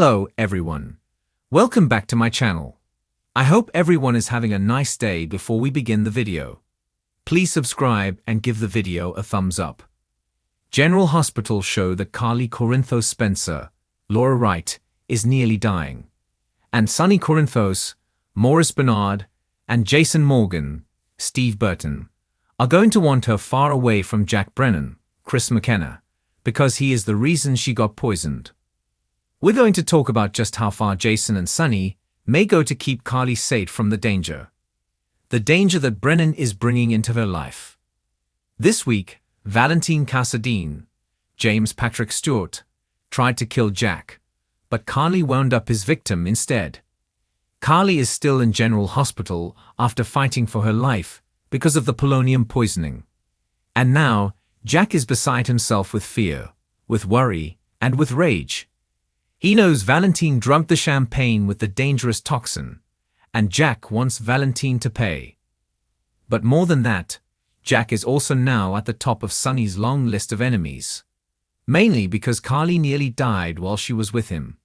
Hello, everyone. Welcome back to my channel. I hope everyone is having a nice day. Before we begin the video, please subscribe and give the video a thumbs up. General Hospital show that Carly Corinthos Spencer, Laura Wright, is nearly dying. And Sonny Corinthos, Maurice Bernard, and Jason Morgan, Steve Burton, are going to want her far away from Jack Brennan, Chris McKenna, because he is the reason she got poisoned. We're going to talk about just how far Jason and Sonny may go to keep Carly safe from the danger that Brennan is bringing into her life. This week, Valentine Cassadine, James Patrick Stewart, tried to kill Jack, but Carly wound up his victim instead. Carly is still in General Hospital after fighting for her life because of the polonium poisoning. And now, Jack is beside himself with fear, with worry, and with rage. He knows Valentine drugged the champagne with the dangerous toxin, and Jack wants Valentine to pay. But more than that, Jack is also now at the top of Sonny's long list of enemies, mainly because Carly nearly died while she was with him.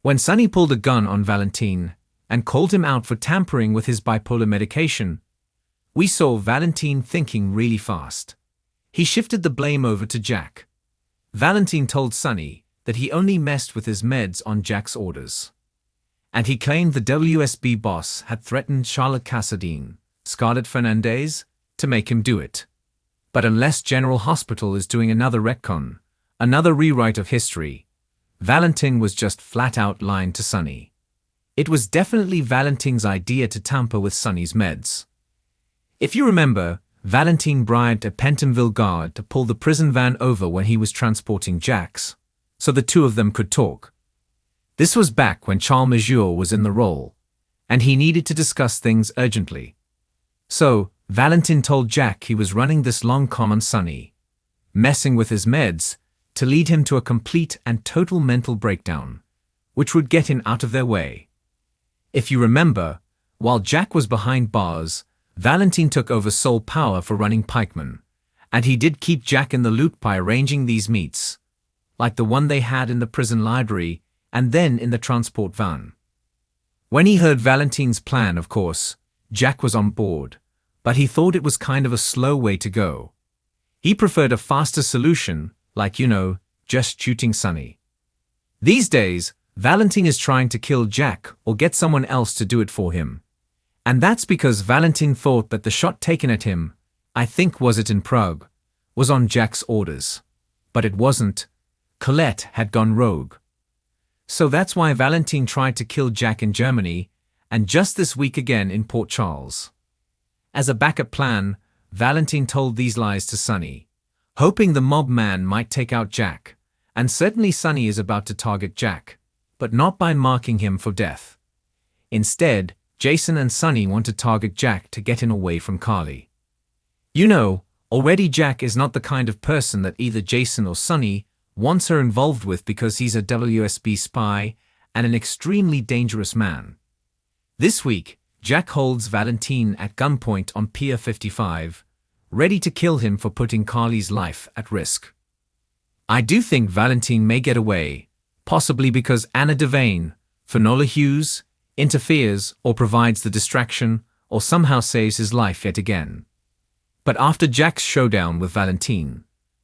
When Sonny pulled a gun on Valentine and called him out for tampering with his bipolar medication, we saw Valentine thinking really fast. He shifted the blame over to Jack. Valentine told Sonny that he only messed with his meds on Jack's orders. And he claimed the WSB boss had threatened Charlotte Cassadine, Scarlett Fernandez, to make him do it. But unless General Hospital is doing another retcon, another rewrite of history, Valentine was just flat out lying to Sonny. It was definitely Valentine's idea to tamper with Sonny's meds. If you remember, Valentine bribed a Pentonville guard to pull the prison van over when he was transporting Jax, so the two of them could talk. This was back when Charles Majour was in the role, and he needed to discuss things urgently. So, Valentine told Jack he was running this long con on Sonny, messing with his meds, to lead him to a complete and total mental breakdown, which would get him out of their way. If you remember, while Jack was behind bars, Valentine took over sole power for running pikemen, and he did keep Jack in the loop by arranging these meets, like the one they had in the prison library and then in the transport van. When he heard Valentine's plan, of course, Jack was on board, but he thought it was kind of a slow way to go. He preferred a faster solution, like, just shooting Sonny. These days, Valentine is trying to kill Jack or get someone else to do it for him. And that's because Valentine thought that the shot taken at him, I think was it in Prague, was on Jack's orders. But it wasn't. Colette had gone rogue. So that's why Valentine tried to kill Jack in Germany, and just this week again in Port Charles. As a backup plan, Valentine told these lies to Sonny, hoping the mob man might take out Jack, and certainly Sonny is about to target Jack, but not by marking him for death. Instead, Jason and Sonny want to target Jack to get him away from Carly. Already Jack is not the kind of person that either Jason or Sonny wants her involved with because he's a WSB spy and an extremely dangerous man. This week, Jack holds Valentine at gunpoint on Pier 55, ready to kill him for putting Carly's life at risk. I do think Valentine may get away, possibly because Anna Devane, Finola Hughes, interferes or provides the distraction or somehow saves his life yet again. But after Jack's showdown with Valentine,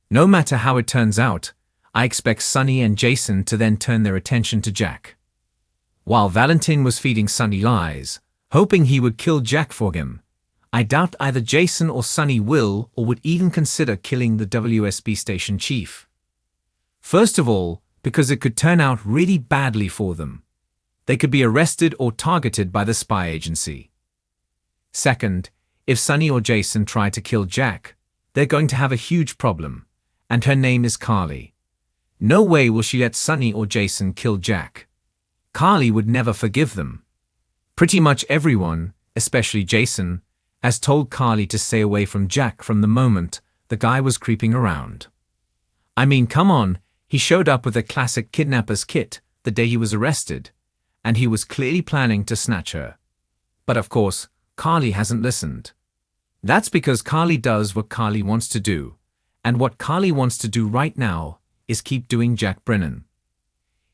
no matter how it turns out, I expect Sonny and Jason to then turn their attention to Jack. While Valentine was feeding Sonny lies, hoping he would kill Jack for him, I doubt either Jason or Sonny will or would even consider killing the WSB station chief. First of all, because it could turn out really badly for them. They could be arrested or targeted by the spy agency. Second, if Sonny or Jason try to kill Jack, they're going to have a huge problem, and her name is Carly. No way will she let Sonny or Jason kill Jack. Carly would never forgive them. Pretty much everyone, especially Jason, has told Carly to stay away from Jack from the moment the guy was creeping around. I mean, come on, he showed up with a classic kidnapper's kit the day he was arrested, and he was clearly planning to snatch her. But of course, Carly hasn't listened. That's because Carly does what Carly wants to do, and what Carly wants to do right now is keep doing Jack Brennan.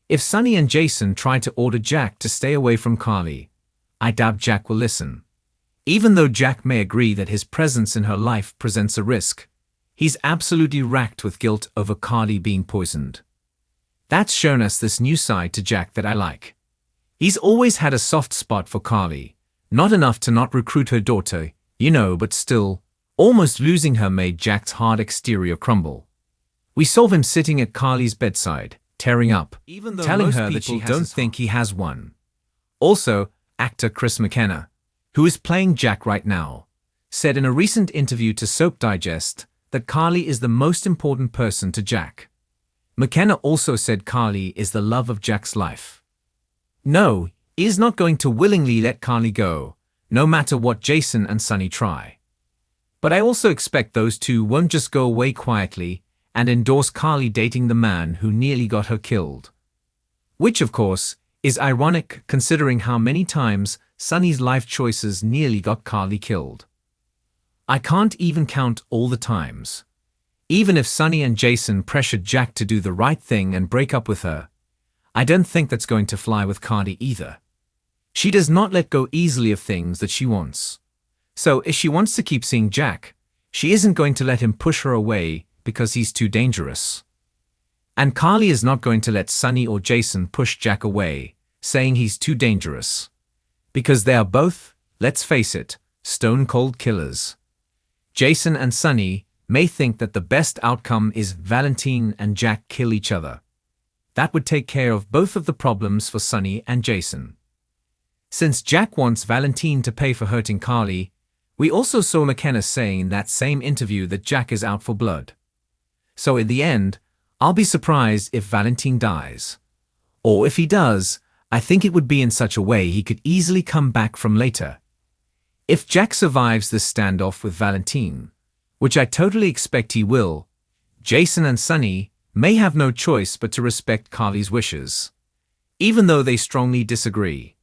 If Sonny and Jason try to order Jack to stay away from Carly, I doubt Jack will listen. Even though Jack may agree that his presence in her life presents a risk, he's absolutely racked with guilt over Carly being poisoned. That's shown us this new side to Jack that I like. He's always had a soft spot for Carly, not enough to not recruit her daughter, but still, almost losing her made Jack's hard exterior crumble. We saw him sitting at Carly's bedside, tearing up, telling her that she don't think he has one. Also, actor Chris McKenna, who is playing Jack right now, said in a recent interview to Soap Digest that Carly is the most important person to Jack. McKenna also said Carly is the love of Jack's life. No, he is not going to willingly let Carly go, no matter what Jason and Sonny try. But I also expect those two won't just go away quietly and endorse Carly dating the man who nearly got her killed. Which, of course, is ironic considering how many times Sonny's life choices nearly got Carly killed. I can't even count all the times. Even if Sonny and Jason pressured Jack to do the right thing and break up with her, I don't think that's going to fly with Carly either. She does not let go easily of things that she wants. So if she wants to keep seeing Jack, she isn't going to let him push her away because he's too dangerous. And Carly is not going to let Sonny or Jason push Jack away, saying he's too dangerous. Because they are both, let's face it, stone-cold killers. Jason and Sonny may think that the best outcome is Valentine and Jack kill each other. That would take care of both of the problems for Sonny and Jason. Since Jack wants Valentine to pay for hurting Carly, we also saw McKenna saying in that same interview that Jack is out for blood. So in the end, I'll be surprised if Valentine dies. Or if he does, I think it would be in such a way he could easily come back from later. If Jack survives this standoff with Valentine, which I totally expect he will, Jason and Sonny may have no choice but to respect Carly's wishes, even though they strongly disagree.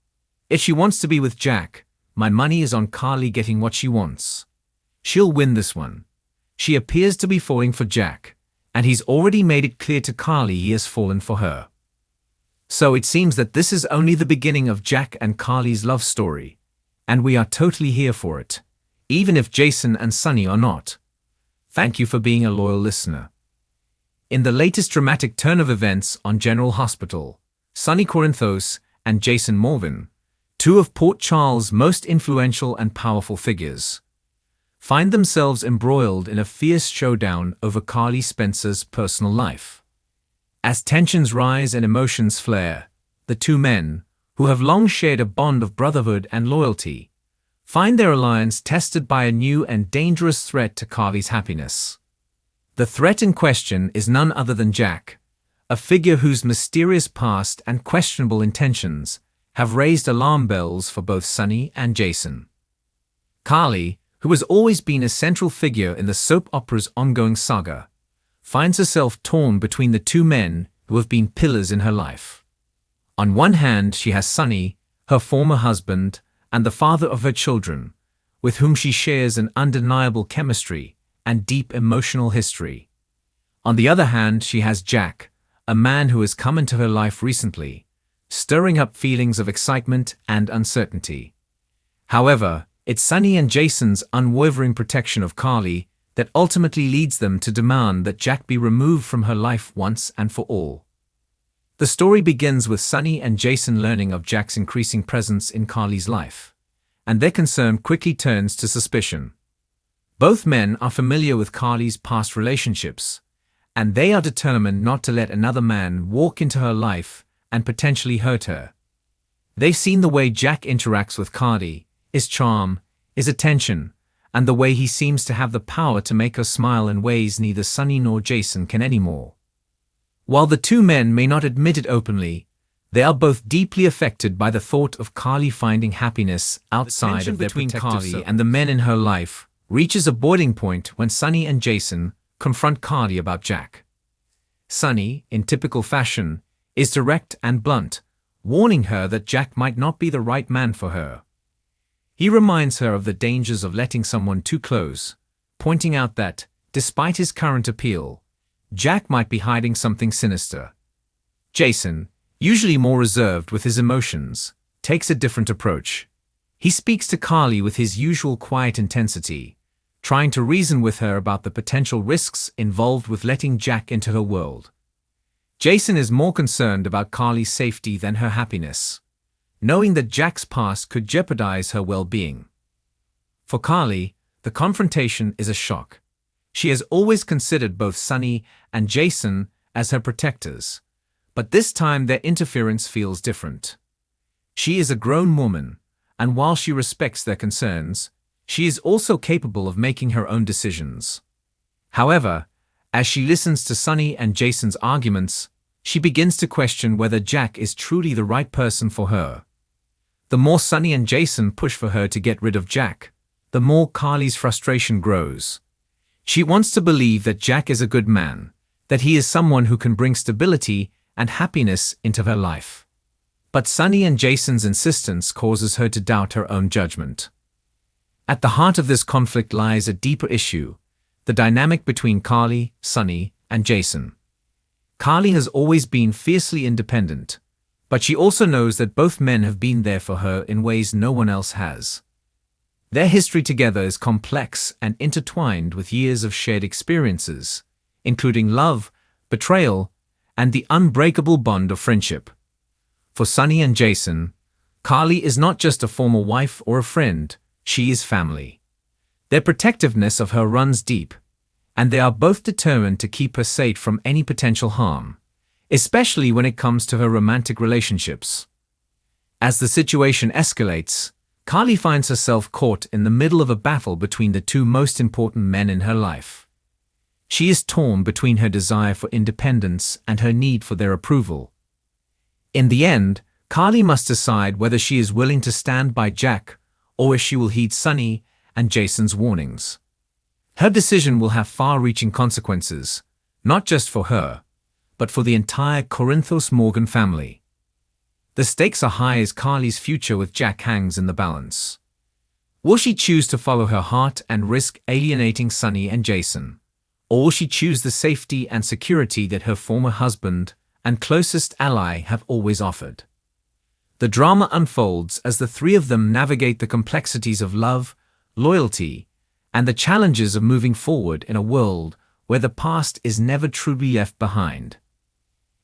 If she wants to be with Jack, my money is on Carly getting what she wants. She'll win this one. She appears to be falling for Jack, and he's already made it clear to Carly he has fallen for her. So it seems that this is only the beginning of Jack and Carly's love story, and we are totally here for it, even if Jason and Sonny are not. Thank you for being a loyal listener. In the latest dramatic turn of events on General Hospital, Sonny Corinthos and Jason Morvan, two of Port Charles' most influential and powerful figures, find themselves embroiled in a fierce showdown over Carly Spencer's personal life. As tensions rise and emotions flare, the two men, who have long shared a bond of brotherhood and loyalty, find their alliance tested by a new and dangerous threat to Carly's happiness. The threat in question is none other than Jack, a figure whose mysterious past and questionable intentions have raised alarm bells for both Sonny and Jason. Carly, who has always been a central figure in the soap opera's ongoing saga, finds herself torn between the two men who have been pillars in her life. On one hand, she has Sonny, her former husband, and the father of her children, with whom she shares an undeniable chemistry and deep emotional history. On the other hand, she has Jack, a man who has come into her life recently, stirring up feelings of excitement and uncertainty. However, it's Sonny and Jason's unwavering protection of Carly that ultimately leads them to demand that Jack be removed from her life once and for all. The story begins with Sonny and Jason learning of Jack's increasing presence in Carly's life, and their concern quickly turns to suspicion. Both men are familiar with Carly's past relationships, and they are determined not to let another man walk into her life and potentially hurt her. They've seen the way Jack interacts with Carly, his charm, his attention, and the way he seems to have the power to make her smile in ways neither Sonny nor Jason can anymore. While the two men may not admit it openly, they are both deeply affected by the thought of Carly finding happiness outside of their protective Carly and the men in her life reaches a boiling point when Sonny and Jason confront Carly about Jack. Sonny, in typical fashion, is direct and blunt, warning her that Jack might not be the right man for her. He reminds her of the dangers of letting someone too close, pointing out that, despite his current appeal, Jack might be hiding something sinister. Jason, usually more reserved with his emotions, takes a different approach. He speaks to Carly with his usual quiet intensity, trying to reason with her about the potential risks involved with letting Jack into her world. Jason is more concerned about Carly's safety than her happiness, knowing that Jack's past could jeopardize her well-being. For Carly, the confrontation is a shock. She has always considered both Sonny and Jason as her protectors, but this time their interference feels different. She is a grown woman, and while she respects their concerns, she is also capable of making her own decisions. However, as she listens to Sonny and Jason's arguments, she begins to question whether Jack is truly the right person for her. The more Sonny and Jason push for her to get rid of Jack, the more Carly's frustration grows. She wants to believe that Jack is a good man, that he is someone who can bring stability and happiness into her life. But Sonny and Jason's insistence causes her to doubt her own judgment. At the heart of this conflict lies a deeper issue: the dynamic between Carly, Sonny, and Jason. Carly has always been fiercely independent, but she also knows that both men have been there for her in ways no one else has. Their history together is complex and intertwined with years of shared experiences, including love, betrayal, and the unbreakable bond of friendship. For Sonny and Jason, Carly is not just a former wife or a friend, she is family. Their protectiveness of her runs deep, and they are both determined to keep her safe from any potential harm, especially when it comes to her romantic relationships. As the situation escalates, Carly finds herself caught in the middle of a battle between the two most important men in her life. She is torn between her desire for independence and her need for their approval. In the end, Carly must decide whether she is willing to stand by Jack or if she will heed Sonny and Jason's warnings. Her decision will have far-reaching consequences, not just for her, but for the entire Corinthos Morgan family. The stakes are high as Carly's future with Jack hangs in the balance. Will she choose to follow her heart and risk alienating Sonny and Jason? Or will she choose the safety and security that her former husband and closest ally have always offered? The drama unfolds as the three of them navigate the complexities of love, loyalty, and the challenges of moving forward in a world where the past is never truly left behind.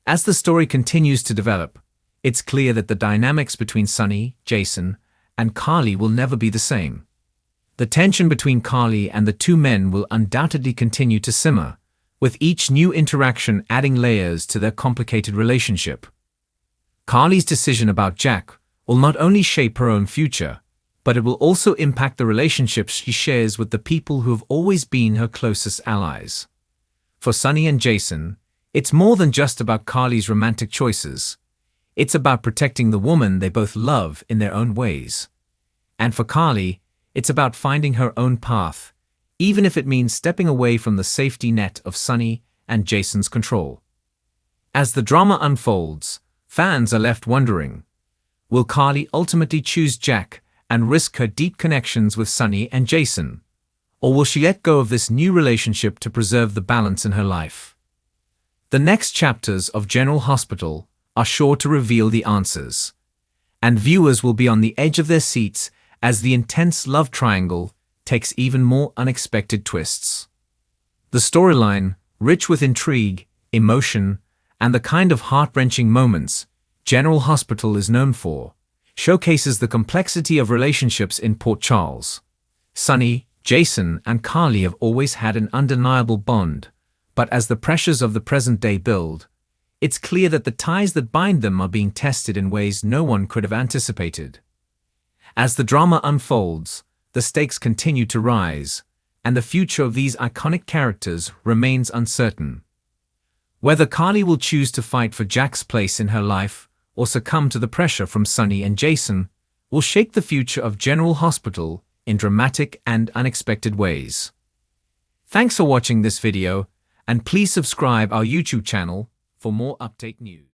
As the story continues to develop, it's clear that the dynamics between Sonny, Jason, and Carly will never be the same. The tension between Carly and the two men will undoubtedly continue to simmer, with each new interaction adding layers to their complicated relationship. Carly's decision about Jack will not only shape her own future, but it will also impact the relationships she shares with the people who have always been her closest allies. For Sonny and Jason, it's more than just about Carly's romantic choices. It's about protecting the woman they both love in their own ways. And for Carly, it's about finding her own path, even if it means stepping away from the safety net of Sonny and Jason's control. As the drama unfolds, fans are left wondering, will Carly ultimately choose Jack and risk her deep connections with Sonny and Jason? Or will she let go of this new relationship to preserve the balance in her life? The next chapters of General Hospital are sure to reveal the answers, and viewers will be on the edge of their seats as the intense love triangle takes even more unexpected twists. The storyline, rich with intrigue, emotion, and the kind of heart-wrenching moments General Hospital is known for, showcases the complexity of relationships in Port Charles. Sonny, Jason, and Carly have always had an undeniable bond, but as the pressures of the present day build, it's clear that the ties that bind them are being tested in ways no one could have anticipated. As the drama unfolds, the stakes continue to rise, and the future of these iconic characters remains uncertain. Whether Carly will choose to fight for Jack's place in her life or succumb to the pressure from Sonny and Jason will shape the future of General Hospital in dramatic and unexpected ways. Thanks for watching this video, and please subscribe our YouTube channel for more update news.